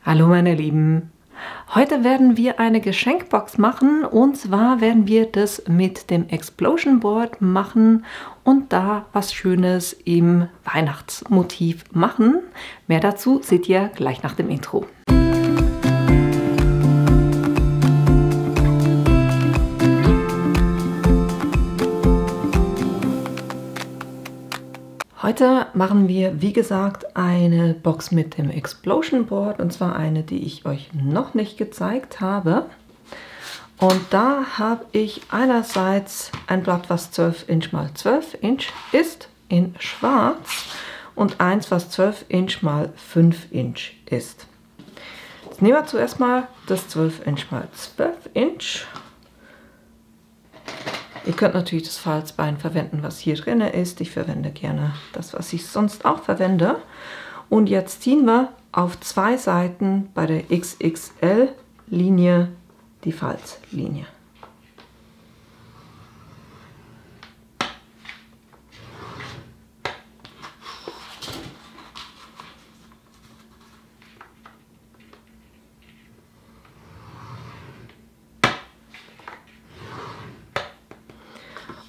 Hallo meine Lieben, heute werden wir eine Geschenkbox machen und zwar werden wir das mit dem Explosion Board machen und da was Schönes im Weihnachtsmotiv machen. Mehr dazu seht ihr gleich nach dem Intro. Heute machen wir, wie gesagt, eine Box mit dem Explosion Board und zwar eine, die ich euch noch nicht gezeigt habe. Und da habe ich einerseits ein Blatt, was 12 Inch mal 12 Inch ist, in schwarz und eins, was 12 Inch mal 5 Inch ist. Jetzt nehmen wir zuerst mal das 12 Inch mal 12 Inch. Ihr könnt natürlich das Falzbein verwenden, was hier drin ist. Ich verwende gerne das, was ich sonst auch verwende. Und jetzt ziehen wir auf zwei Seiten bei der XXL-Linie die Falzlinie.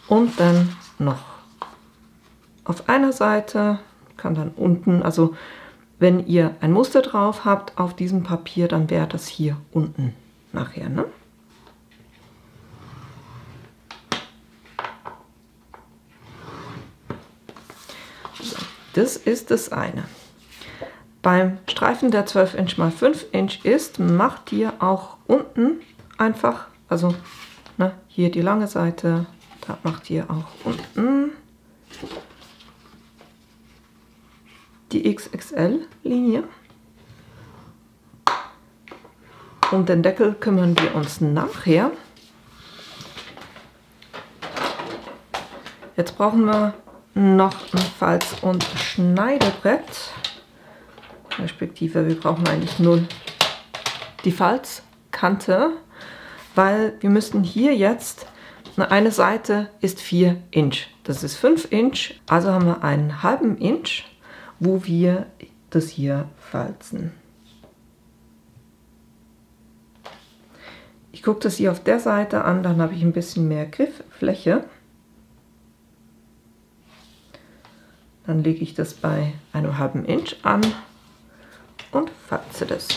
Und dann noch auf einer Seite, kann dann unten, also wenn ihr ein Muster drauf habt auf diesem Papier, dann wäre das hier unten nachher, ne? So, das ist das eine. Beim Streifen, der 12 Inch mal 5 Inch ist, macht ihr auch unten einfach, also ne, hier die lange Seite, da macht ihr auch unten die XXL-Linie. Um den Deckel kümmern wir uns nachher. Jetzt brauchen wir noch ein Falz- und Schneidebrett. Respektive, wir brauchen eigentlich nur die Falzkante, weil wir müssten hier jetzt eine Seite ist 4 Inch, das ist 5 Inch, also haben wir einen halben Inch, wo wir das hier falzen. Ich gucke das hier auf der Seite an, dann habe ich ein bisschen mehr Grifffläche. Dann lege ich das bei einem halben Inch an und falze das.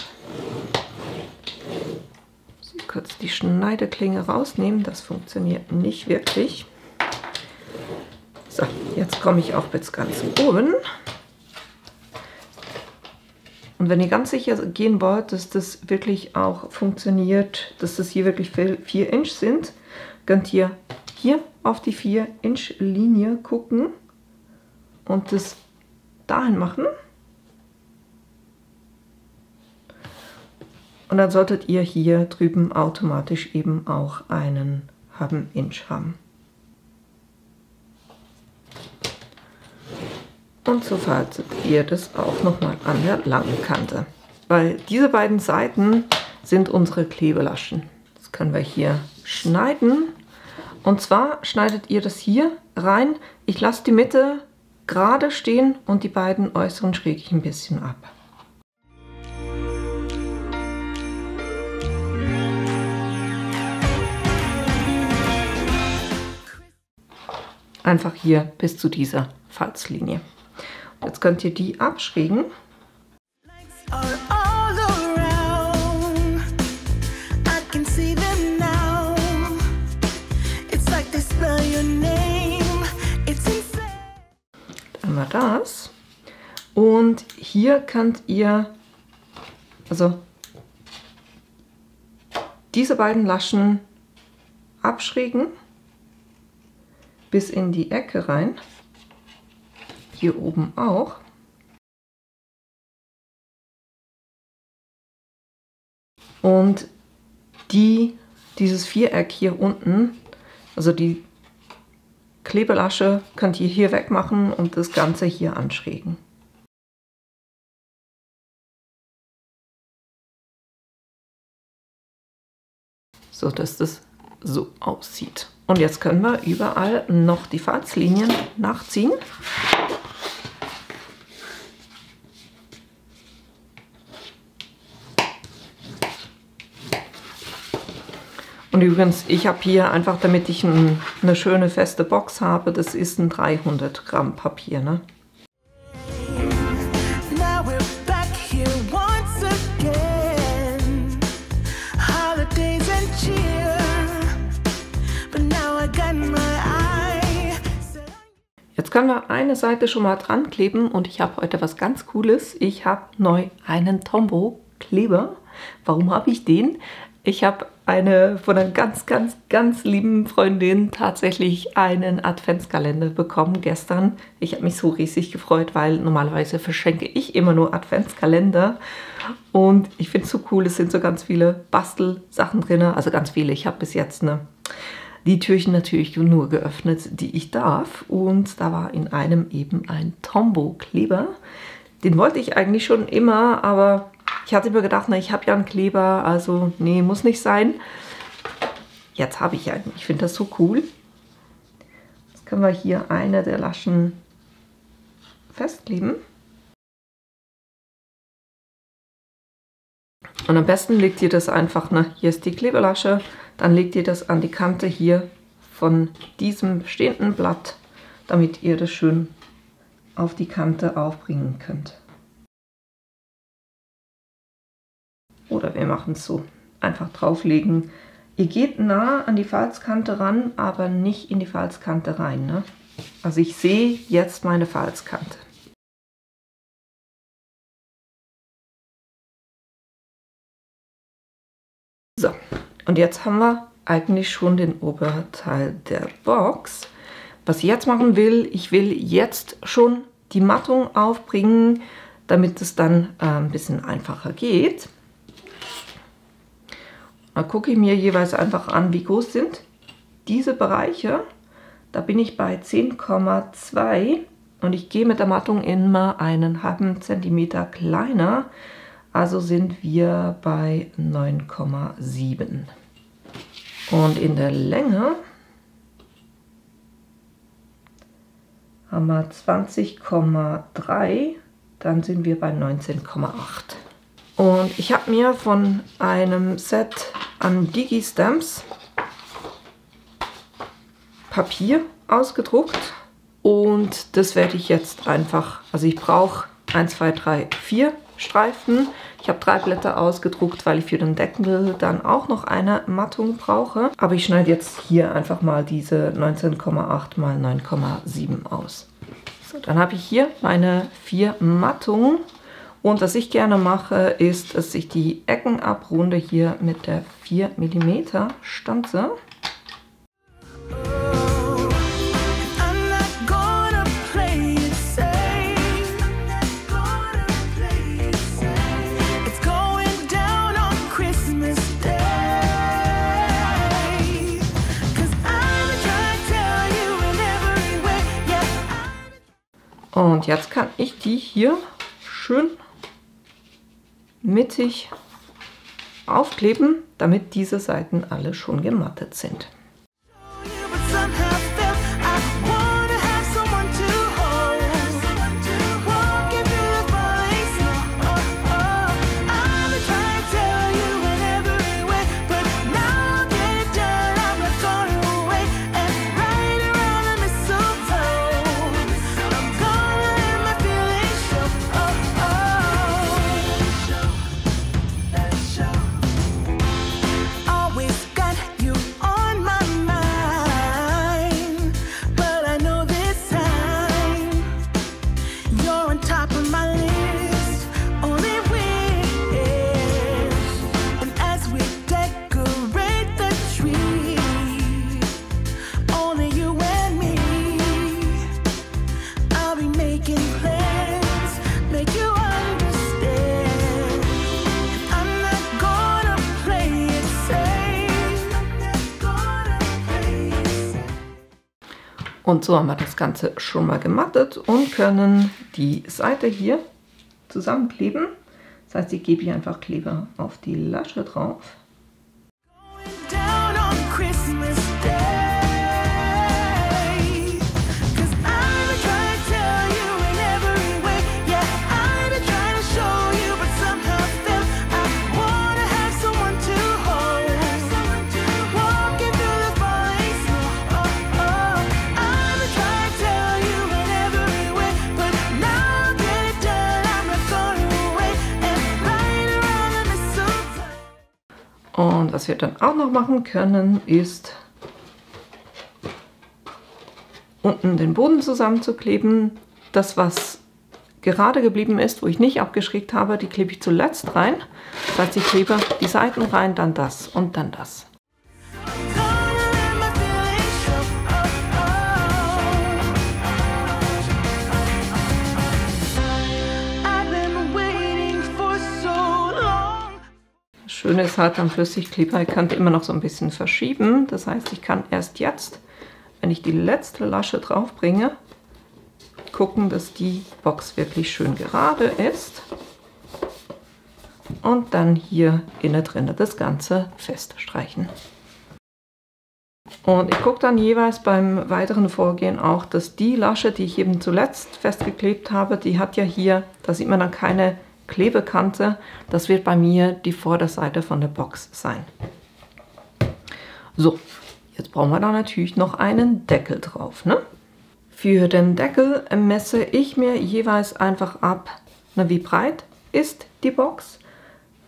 Kurz die Schneideklinge rausnehmen, das funktioniert nicht wirklich. So, jetzt komme ich auch bis ganz oben. Und wenn ihr ganz sicher gehen wollt, dass das wirklich auch funktioniert, dass das hier wirklich 4 Inch sind, könnt ihr hier auf die 4 Inch Linie gucken und das dahin machen. Und dann solltet ihr hier drüben automatisch eben auch einen halben Inch haben. Und so faltet ihr das auch nochmal an der langen Kante. Weil diese beiden Seiten sind unsere Klebelaschen. Das können wir hier schneiden. Und zwar schneidet ihr das hier rein. Ich lasse die Mitte gerade stehen und die beiden äußeren schräge ich ein bisschen ab. Einfach hier bis zu dieser Falzlinie. Jetzt könnt ihr die abschrägen. Dann haben wir das. Und hier könnt ihr, also diese beiden Laschen abschrägen. Bis in die Ecke rein, hier oben auch. Und dieses Viereck hier unten, also die Klebelasche, könnt ihr hier wegmachen und das Ganze hier anschrägen. So dass das so aussieht. Und jetzt können wir überall noch die Falzlinien nachziehen. Und übrigens, ich habe hier einfach, damit ich eine schöne feste Box habe, das ist ein 300 Gramm Papier, ne? Jetzt können wir eine Seite schon mal dran kleben und ich habe heute was ganz Cooles. Ich habe neu einen Tombow-Kleber. Warum habe ich den? Ich habe von einer ganz lieben Freundin tatsächlich einen Adventskalender bekommen gestern. Ich habe mich so riesig gefreut, weil normalerweise verschenke ich immer nur Adventskalender. Und ich finde es so cool, es sind so ganz viele Bastelsachen drin. Also ganz viele, ich habe bis jetzt die Türchen natürlich nur geöffnet, die ich darf. Und da war in einem eben ein Tombow-Kleber. Den wollte ich eigentlich schon immer, aber ich hatte mir gedacht, na, ich habe ja einen Kleber, also nee, muss nicht sein. Jetzt habe ich einen. Ich finde das so cool. Jetzt können wir hier eine der Laschen festkleben. Und am besten legt ihr das einfach, ne, hier ist die Klebelasche, dann legt ihr das an die Kante hier von diesem stehenden Blatt, damit ihr das schön auf die Kante aufbringen könnt. Oder wir machen es so, einfach drauflegen. Ihr geht nah an die Falzkante ran, aber nicht in die Falzkante rein, ne? Also ich sehe jetzt meine Falzkante. So, und jetzt haben wir eigentlich schon den Oberteil der Box. Was ich jetzt machen will, ich will jetzt schon die Mattung aufbringen, damit es dann ein bisschen einfacher geht. Da gucke ich mir jeweils einfach an, wie groß sind diese Bereiche. Da bin ich bei 10,2 und ich gehe mit der Mattung immer einen halben Zentimeter kleiner. Also sind wir bei 9,7. Und in der Länge haben wir 20,3, dann sind wir bei 19,8. Und ich habe mir von einem Set an Digi-Stamps Papier ausgedruckt und das werde ich jetzt einfach, also ich brauche 1, 2, 3, 4 Streifen. Ich habe 3 Blätter ausgedruckt, weil ich für den Deckel dann auch noch eine Mattung brauche. Aber ich schneide jetzt hier einfach mal diese 19,8 mal 9,7 aus. So, dann habe ich hier meine 4 Mattungen. Und was ich gerne mache, ist, dass ich die Ecken abrunde hier mit der 4 mm Stanze. Und jetzt kann ich die hier schön mittig aufkleben, damit diese Seiten alle schon gemattet sind. Und so haben wir das Ganze schon mal gemattet und können die Seite hier zusammenkleben. Das heißt, ich gebe hier einfach Kleber auf die Lasche drauf. Und was wir dann auch noch machen können, ist unten den Boden zusammenzukleben. Das, was gerade geblieben ist, wo ich nicht abgeschrägt habe, die klebe ich zuletzt rein. Das heißt, ich klebe die Seiten rein, dann das und dann das. Das Schöne ist halt am Flüssigkleber, ich kann immer noch so ein bisschen verschieben. Das heißt, ich kann erst jetzt, wenn ich die letzte Lasche drauf bringe, gucken, dass die Box wirklich schön gerade ist. Und dann hier innen drin das Ganze feststreichen. Und ich gucke dann jeweils beim weiteren Vorgehen auch, dass die Lasche, die ich eben zuletzt festgeklebt habe, die hat ja hier, da sieht man dann keine Klebekante, das wird bei mir die Vorderseite von der Box sein. So, jetzt brauchen wir da natürlich noch einen Deckel drauf, ne? Für den Deckel messe ich mir jeweils einfach ab, wie breit ist die Box.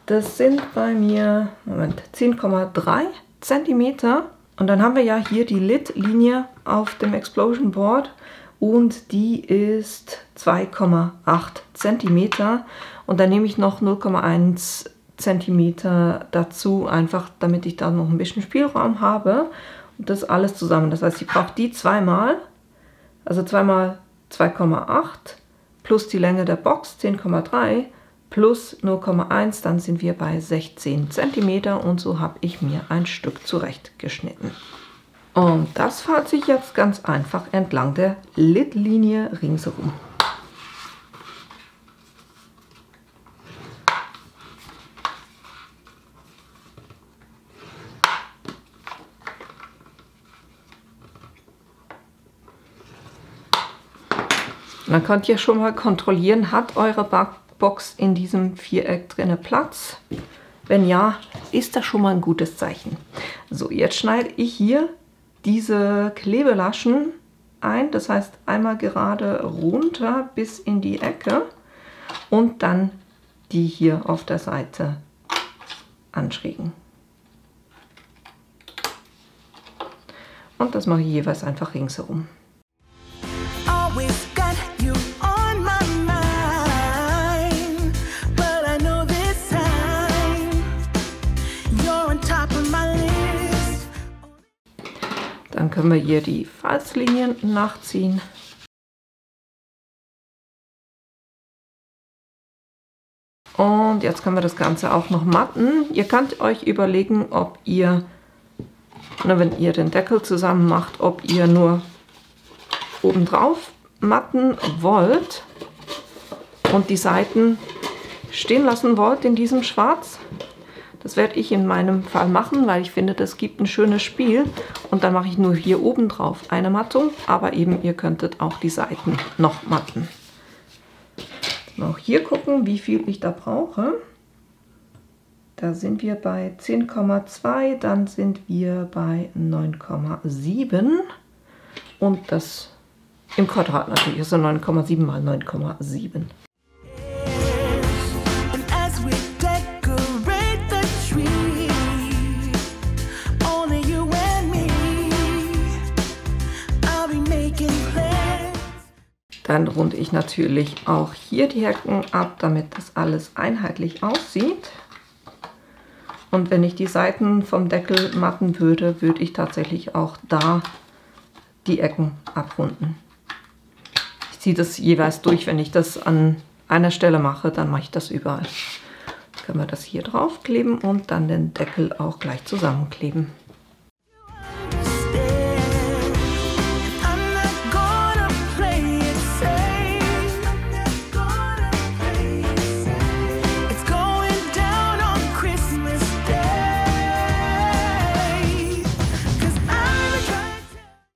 Das sind bei mir 10,3 cm. Und dann haben wir ja hier die Lid-Linie auf dem Explosion Board und die ist 2,8 cm. Und dann nehme ich noch 0,1 cm dazu, einfach damit ich da noch ein bisschen Spielraum habe. Und das alles zusammen. Das heißt, ich brauche die zweimal, also zweimal 2,8 plus die Länge der Box 10,3 plus 0,1, dann sind wir bei 16 cm und so habe ich mir ein Stück zurechtgeschnitten. Und das fahrt sich jetzt ganz einfach entlang der Lid-Linie ringsherum. Dann könnt ihr schon mal kontrollieren, hat eure Box in diesem Viereck drinne Platz? Wenn ja, ist das schon mal ein gutes Zeichen. So, jetzt schneide ich hier diese Klebelaschen ein, das heißt einmal gerade runter bis in die Ecke und dann die hier auf der Seite anschrägen. Und das mache ich jeweils einfach ringsherum. Dann können wir hier die Falzlinien nachziehen. Und jetzt können wir das Ganze auch noch matten. Ihr könnt euch überlegen, ob ihr, wenn ihr den Deckel zusammen macht, ob ihr nur obendrauf matten wollt und die Seiten stehen lassen wollt in diesem Schwarz. Das werde ich in meinem Fall machen, weil ich finde, das gibt ein schönes Spiel. Und dann mache ich nur hier oben drauf eine Mattung, aber eben ihr könntet auch die Seiten noch matten. Auch hier gucken, wie viel ich da brauche. Da sind wir bei 10,2, dann sind wir bei 9,7 und das im Quadrat natürlich, also 9,7 mal 9,7. Dann runde ich natürlich auch hier die Ecken ab, damit das alles einheitlich aussieht. Und wenn ich die Seiten vom Deckel matten würde, würde ich tatsächlich auch da die Ecken abrunden. Ich ziehe das jeweils durch, wenn ich das an einer Stelle mache, dann mache ich das überall. Jetzt können wir das hier drauf kleben und dann den Deckel auch gleich zusammenkleben.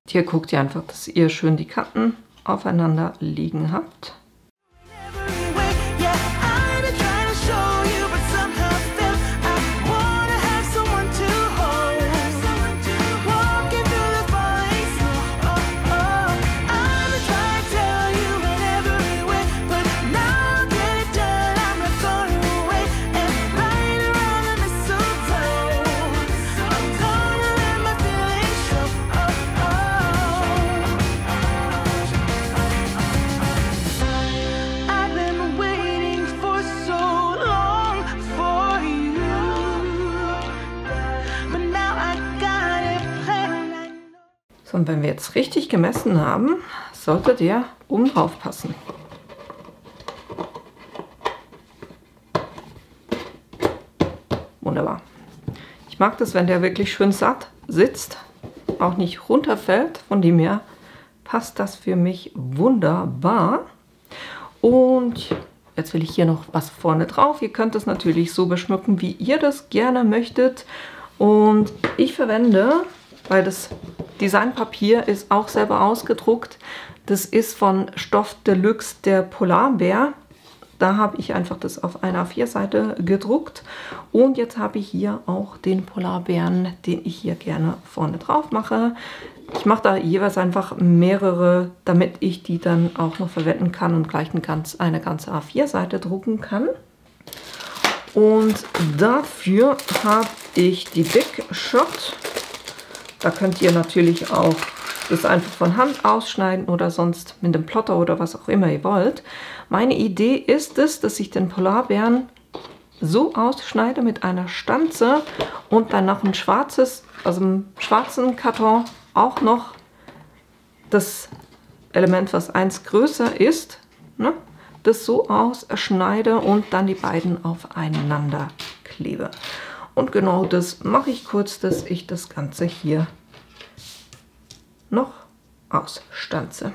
Hier guckt ihr einfach, dass ihr schön die Kanten aufeinander liegen habt. So, und wenn wir jetzt richtig gemessen haben, sollte der oben drauf passen. Wunderbar. Ich mag das, wenn der wirklich schön satt sitzt, auch nicht runterfällt. Von dem her passt das für mich wunderbar. Und jetzt will ich hier noch was vorne drauf. Ihr könnt es natürlich so beschmücken, wie ihr das gerne möchtet. Und ich verwende, weil das Designpapier ist auch selber ausgedruckt, das ist von Stoff Deluxe, der Polarbär. Da habe ich einfach das auf einer A4-Seite gedruckt. Und jetzt habe ich hier auch den Polarbären, den ich hier gerne vorne drauf mache. Ich mache da jeweils einfach mehrere, damit ich die dann auch noch verwenden kann und gleich eine ganze A4-Seite drucken kann. Und dafür habe ich die Big Shot. Da könnt ihr natürlich auch das einfach von Hand ausschneiden oder sonst mit dem Plotter oder was auch immer ihr wollt. Meine Idee ist es, dass ich den Polarbären so ausschneide mit einer Stanze und dann noch ein schwarzes, also im schwarzen Karton auch noch das Element, was eins größer ist, ne, das so ausschneide und dann die beiden aufeinander klebe. Und genau das mache ich kurz, dass ich das Ganze hier noch ausstanze.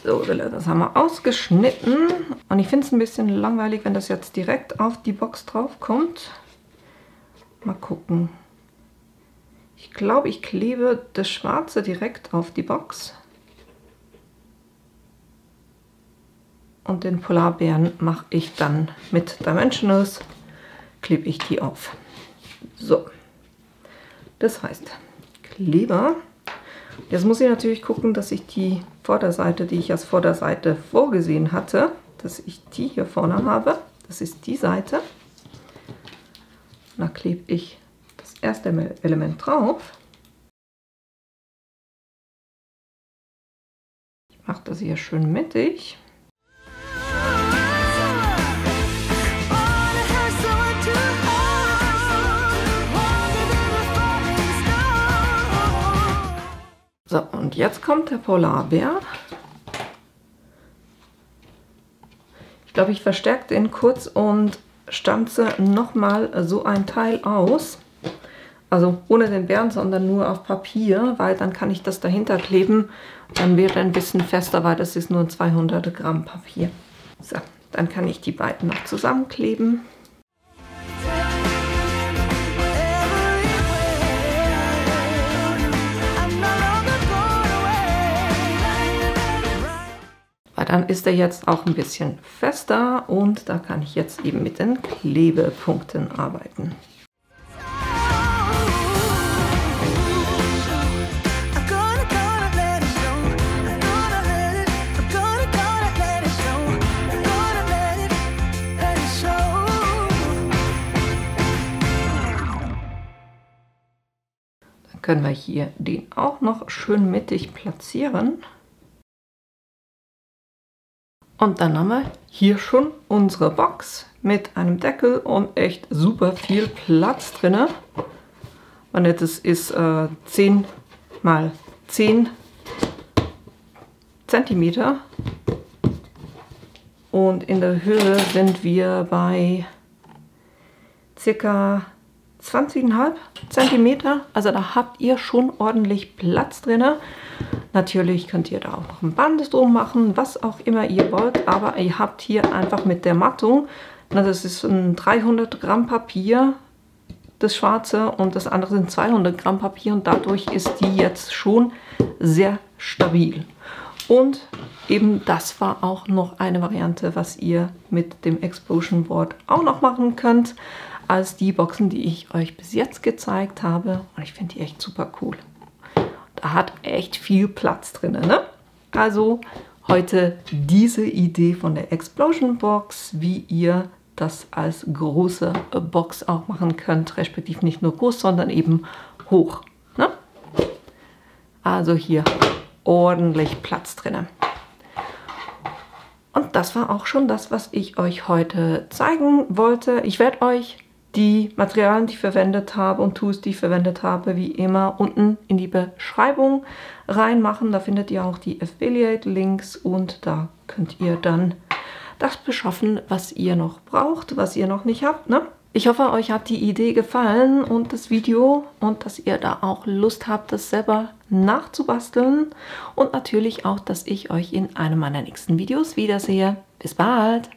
So, das haben wir ausgeschnitten und ich finde es ein bisschen langweilig, wenn das jetzt direkt auf die Box drauf kommt. Mal gucken. Ich glaube, ich klebe das Schwarze direkt auf die Box. Und den Polarbären mache ich dann mit Dimensionals, klebe ich die auf. So, das heißt, Kleber. Jetzt muss ich natürlich gucken, dass ich die Vorderseite, die ich als Vorderseite vorgesehen hatte, dass ich die hier vorne habe. Das ist die Seite. Da klebe ich das erste Element drauf. Ich mache das hier schön mittig. So, und jetzt kommt der Polarbär. Ich glaube, ich verstärke den kurz und stanze nochmal so ein Teil aus. Also ohne den Bären, sondern nur auf Papier, weil dann kann ich das dahinter kleben. Dann wird er ein bisschen fester, weil das ist nur 200 Gramm Papier. So, dann kann ich die beiden noch zusammenkleben. Weil dann ist er jetzt auch ein bisschen fester und da kann ich jetzt eben mit den Klebepunkten arbeiten. Dann können wir hier den auch noch schön mittig platzieren. Und dann haben wir hier schon unsere Box mit einem Deckel und echt super viel Platz drin. Und das ist 10 mal 10 Zentimeter. Und in der Höhe sind wir bei ca. 20,5 Zentimeter. Also da habt ihr schon ordentlich Platz drin. Natürlich könnt ihr da auch noch ein Band drum machen, was auch immer ihr wollt. Aber ihr habt hier einfach mit der Mattung, das ist ein 300 Gramm Papier, das schwarze, und das andere sind 200 Gramm Papier. Und dadurch ist die jetzt schon sehr stabil. Und eben das war auch noch eine Variante, was ihr mit dem Explosion Board auch noch machen könnt, als die Boxen, die ich euch bis jetzt gezeigt habe. Und ich finde die echt super cool. Da hat echt viel Platz drin, ne? Also heute diese Idee von der Explosion Box, wie ihr das als große Box auch machen könnt, respektive nicht nur groß, sondern eben hoch, ne? Also hier ordentlich Platz drin. Und das war auch schon das, was ich euch heute zeigen wollte. Ich werde euch die Materialien, die ich verwendet habe und Tools, die ich verwendet habe, wie immer unten in die Beschreibung reinmachen. Da findet ihr auch die Affiliate-Links und da könnt ihr dann das beschaffen, was ihr noch braucht, was ihr noch nicht habt, ne? Ich hoffe, euch hat die Idee gefallen und das Video und dass ihr da auch Lust habt, das selber nachzubasteln. Und natürlich auch, dass ich euch in einem meiner nächsten Videos wiedersehe. Bis bald!